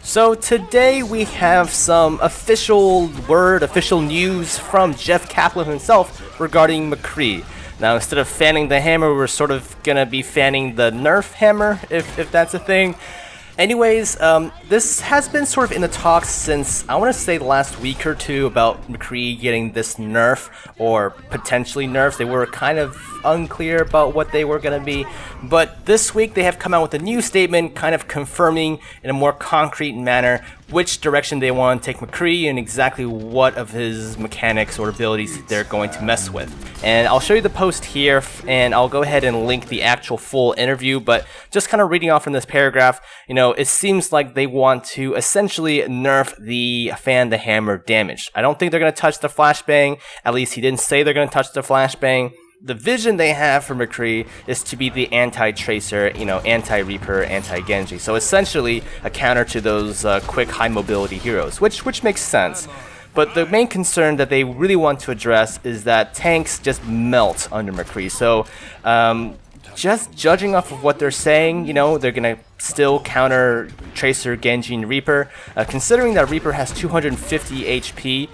So today we have some official news from Jeff Kaplan himself regarding McCree. Now, instead of fanning the hammer, we're sort of gonna be fanning the nerf hammer, if that's a thing. Anyways, this has been sort of in the talks since, I want to say, the last week or two about McCree getting this nerf, or potentially nerfs. They were kind of unclear about what they were going to be, but this week they have come out with a new statement kind of confirming in a more concrete manner which direction they want to take McCree and exactly what of his mechanics or abilities they're going to mess with. And I'll show you the post here, and I'll go ahead and link the actual full interview, but just kind of reading off from this paragraph, you know, it seems like they want to essentially nerf the fan the hammer damage. I don't think they're going to touch the flashbang. At least he didn't say they're going to touch the flashbang. The vision they have for McCree is to be the anti-Tracer, you know, anti-Reaper, anti-Genji. So essentially a counter to those quick high mobility heroes, which makes sense. But the main concern that they really want to address is that tanks just melt under McCree. So just judging off of what they're saying, you know, they're going to still counter Tracer, Genji, and Reaper. Considering that Reaper has 250 HP,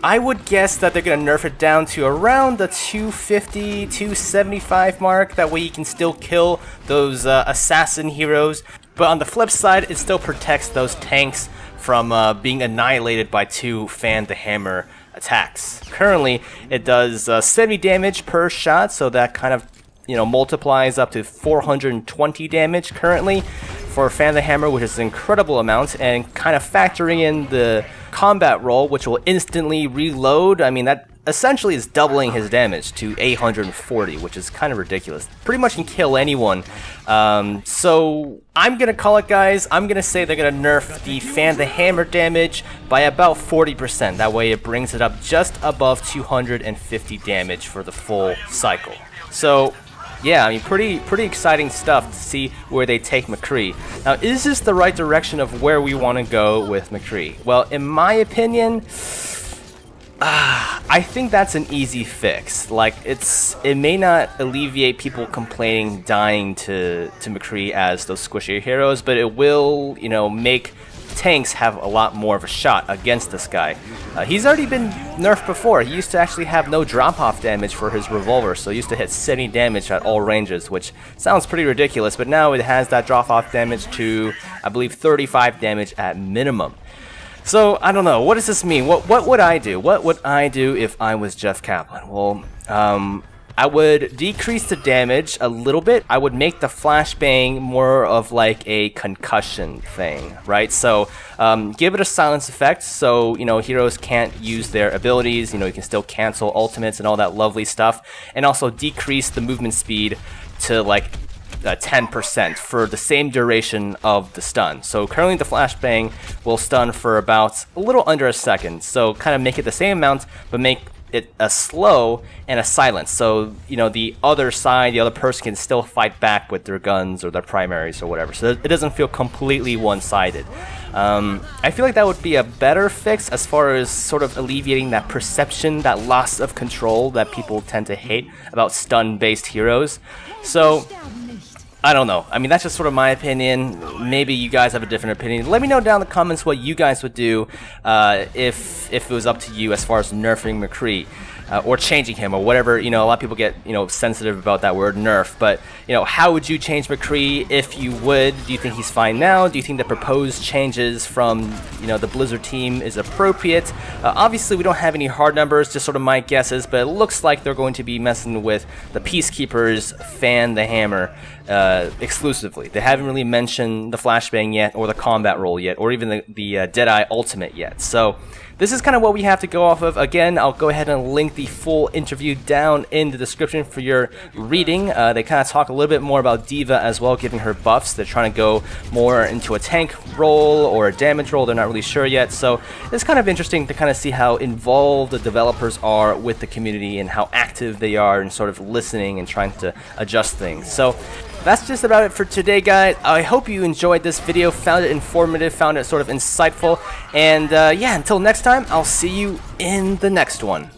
I would guess that they're going to nerf it down to around the 250, 275 mark. That way you can still kill those assassin heroes. But on the flip side, it still protects those tanks from being annihilated by two fan the hammer attacks. Currently, it does 70 damage per shot, so that kind of, you know, multiplies up to 420 damage currently for fan the hammer, which is an incredible amount. And kind of factoring in the combat roll, which will instantly reload, I mean, that essentially is doubling his damage to 840, which is kind of ridiculous. Pretty much can kill anyone. So I'm gonna call it, guys. I'm gonna say they're gonna nerf the fan the hammer damage by about 40%. That way it brings it up just above 250 damage for the full cycle. So yeah, I mean, pretty exciting stuff to see where they take McCree. Now, is this the right direction of where we want to go with McCree? Well, in my opinion, I think that's an easy fix. Like, it may not alleviate people complaining, dying to McCree as those squishy heroes, but it will, you know, make tanks have a lot more of a shot against this guy. He's already been nerfed before. He used to actually have no drop-off damage for his revolver, so he used to hit 70 damage at all ranges, which sounds pretty ridiculous, but now it has that drop-off damage to, I believe, 35 damage at minimum. So, I don't know. What does this mean? What would I do? What would I do if I was Jeff Kaplan? Well, I would decrease the damage a little bit. I would make the flashbang more of like a concussion thing, right? So give it a silence effect, so, you know, heroes can't use their abilities. You know, you can still cancel ultimates and all that lovely stuff. And also decrease the movement speed to like 10% for the same duration of the stun. So currently the flashbang will stun for about a little under a second. So kind of make it the same amount, but make it a slow and a silence, so, you know, the other side, the other person can still fight back with their guns or their primaries or whatever, so it doesn't feel completely one-sided. I feel like that would be a better fix as far as sort of alleviating that perception, that loss of control that people tend to hate about stun-based heroes. So I don't know. I mean, that's just sort of my opinion. Maybe you guys have a different opinion. Let me know down in the comments what you guys would do if it was up to you as far as nerfing McCree or changing him or whatever. You know, a lot of people get, you know, sensitive about that word nerf. But, you know, how would you change McCree if you would? Do you think he's fine now? Do you think the proposed changes from, you know, the Blizzard team is appropriate? Obviously, we don't have any hard numbers, just sort of my guesses. But it looks like they're going to be messing with the Peacekeepers fan the hammer exclusively. They haven't really mentioned the flashbang yet, or the combat roll yet, or even the Deadeye ultimate yet. So this is kind of what we have to go off of. Again, I'll go ahead and link the full interview down in the description for your reading. They kind of talk a little bit more about D.Va as well, giving her buffs. They're trying to go more into a tank role or a damage role. They're not really sure yet. So it's kind of interesting to kind of see how involved the developers are with the community and how active they are in sort of listening and trying to adjust things. So that's just about it for today, guys. I hope you enjoyed this video, found it informative, found it sort of insightful, and yeah, until next time, I'll see you in the next one.